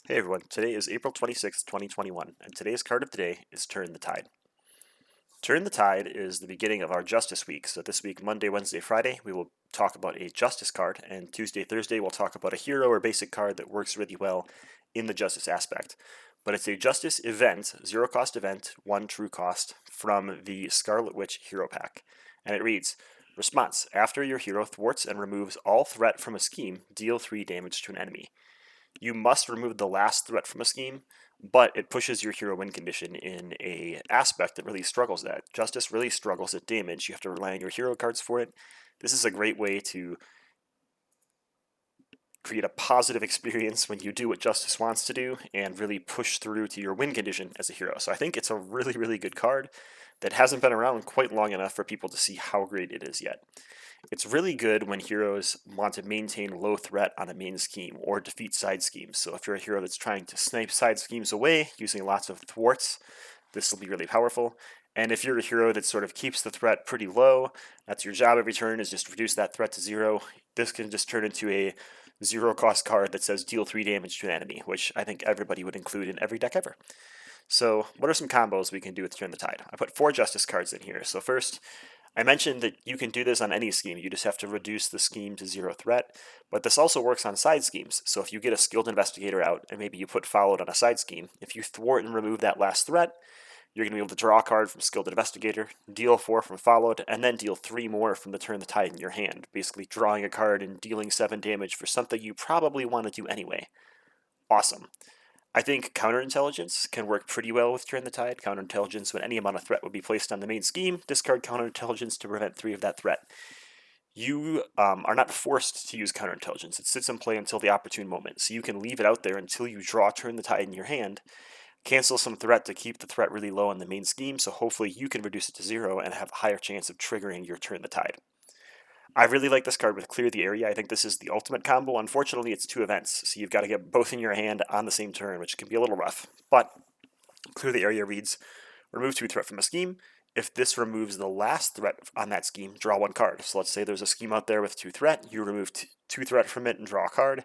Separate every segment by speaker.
Speaker 1: Hey everyone, today is April 26th, 2021, and today's card of the day is Turn the Tide. Turn the Tide is the beginning of our Justice Week, so this week, Monday, Wednesday, Friday, we will talk about a Justice card, and Tuesday, Thursday, we'll talk about a hero or basic card that works really well in the Justice aspect. But it's a Justice event, zero cost event, one true cost, from the Scarlet Witch hero pack. And it reads, Response, after your hero thwarts and removes all threat from a scheme, deal 3 damage to an enemy. You must remove the last threat from a scheme, but it pushes your hero win condition in a aspect that really struggles that. Justice really struggles at damage. You have to rely on your hero cards for it. This is a great way to create a positive experience when you do what Justice wants to do and really push through to your win condition as a hero. So I think it's a really, really good card that hasn't been around quite long enough for people to see how great it is yet. It's really good when heroes want to maintain low threat on a main scheme or defeat side schemes. So if you're a hero that's trying to snipe side schemes away using lots of thwarts, this will be really powerful. And if you're a hero that sort of keeps the threat pretty low, that's your job every turn is just reduce that threat to 0. This can just turn into a 0 cost card that says deal 3 damage to an enemy, which I think everybody would include in every deck ever. So what are some combos we can do with Turn the Tide? I put 4 Justice cards in here. So first, I mentioned that you can do this on any scheme, you just have to reduce the scheme to 0 threat, but this also works on side schemes. So if you get a Skilled Investigator out, and maybe you put Followed on a side scheme, if you thwart and remove that last threat, you're going to be able to draw a card from Skilled Investigator, deal 4 from Followed, and then deal 3 more from the Turn the Tide in your hand, basically drawing a card and dealing 7 damage for something you probably want to do anyway. Awesome. I think Counterintelligence can work pretty well with Turn the Tide. Counterintelligence, when any amount of threat would be placed on the main scheme, discard Counterintelligence to prevent 3 of that threat. You are not forced to use Counterintelligence. It sits in play until the opportune moment, so you can leave it out there until you draw Turn the Tide in your hand, cancel some threat to keep the threat really low on the main scheme, so hopefully you can reduce it to 0 and have a higher chance of triggering your Turn the Tide. I really like this card with Clear the Area. I think this is the ultimate combo. Unfortunately, it's 2 events, so you've got to get both in your hand on the same turn, which can be a little rough. But Clear the Area reads, remove 2 threat from a scheme. If this removes the last threat on that scheme, draw 1 card. So let's say there's a scheme out there with 2 threat, you remove 2 threat from it and draw a card.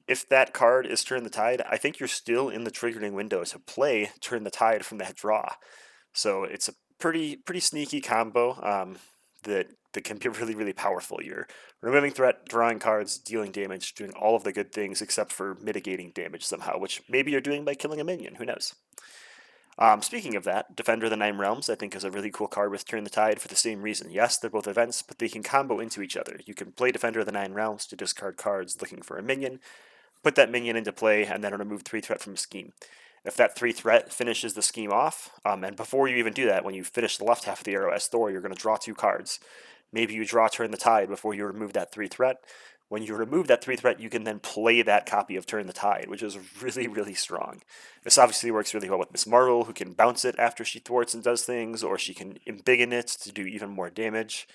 Speaker 1: If that card is Turn the Tide, I think you're still in the triggering window to play Turn the Tide from that draw. So it's a pretty sneaky combo that can be really, really powerful. You're removing threat, drawing cards, dealing damage, doing all of the good things except for mitigating damage somehow, which maybe you're doing by killing a minion, who knows. Speaking of that, Defender of the Nine Realms I think is a really cool card with Turn the Tide for the same reason. Yes, they're both events, but they can combo into each other. You can play Defender of the Nine Realms to discard cards looking for a minion, put that minion into play, and then remove 3 threat from a scheme. If that 3 threat finishes the scheme off, and before you even do that, when you finish the left half of the arrow as Thor, you're going to draw 2 cards. Maybe you draw Turn the Tide before you remove that 3 threat. When you remove that 3 threat, you can then play that copy of Turn the Tide, which is really, really strong. This obviously works really well with Miss Marvel, who can bounce it after she thwarts and does things, or she can embiggen it to do even more damage.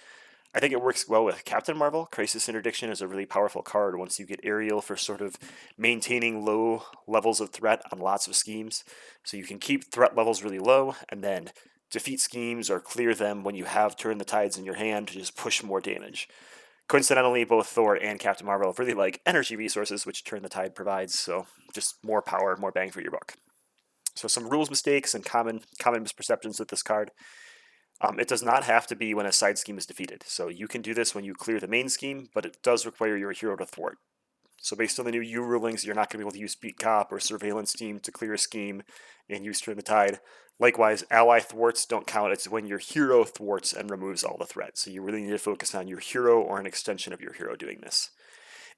Speaker 1: I think it works well with Captain Marvel. Crisis Interdiction is a really powerful card once you get Ariel for sort of maintaining low levels of threat on lots of schemes. So you can keep threat levels really low and then defeat schemes or clear them when you have Turn the Tides in your hand to just push more damage. Coincidentally, both Thor and Captain Marvel really like energy resources, which Turn the Tide provides, so just more power, more bang for your buck. So some rules mistakes and common misperceptions with this card. It does not have to be when a side scheme is defeated. So you can do this when you clear the main scheme, but it does require your hero to thwart. So based on the new U rulings, you're not going to be able to use Beat Cop or Surveillance Team to clear a scheme and use Turn the Tide. Likewise, ally thwarts don't count. It's when your hero thwarts and removes all the threat. So you really need to focus on your hero or an extension of your hero doing this.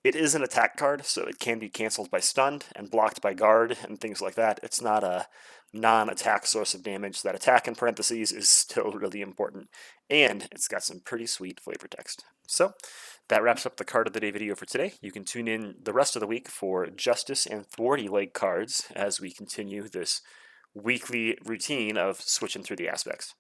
Speaker 1: It is an attack card, so it can be canceled by stunned and blocked by guard and things like that. It's not a non-attack source of damage. That attack in parentheses is still really important. And it's got some pretty sweet flavor text. So that wraps up the card of the day video for today. You can tune in the rest of the week for Justice and Thwarty-like cards as we continue this weekly routine of switching through the aspects.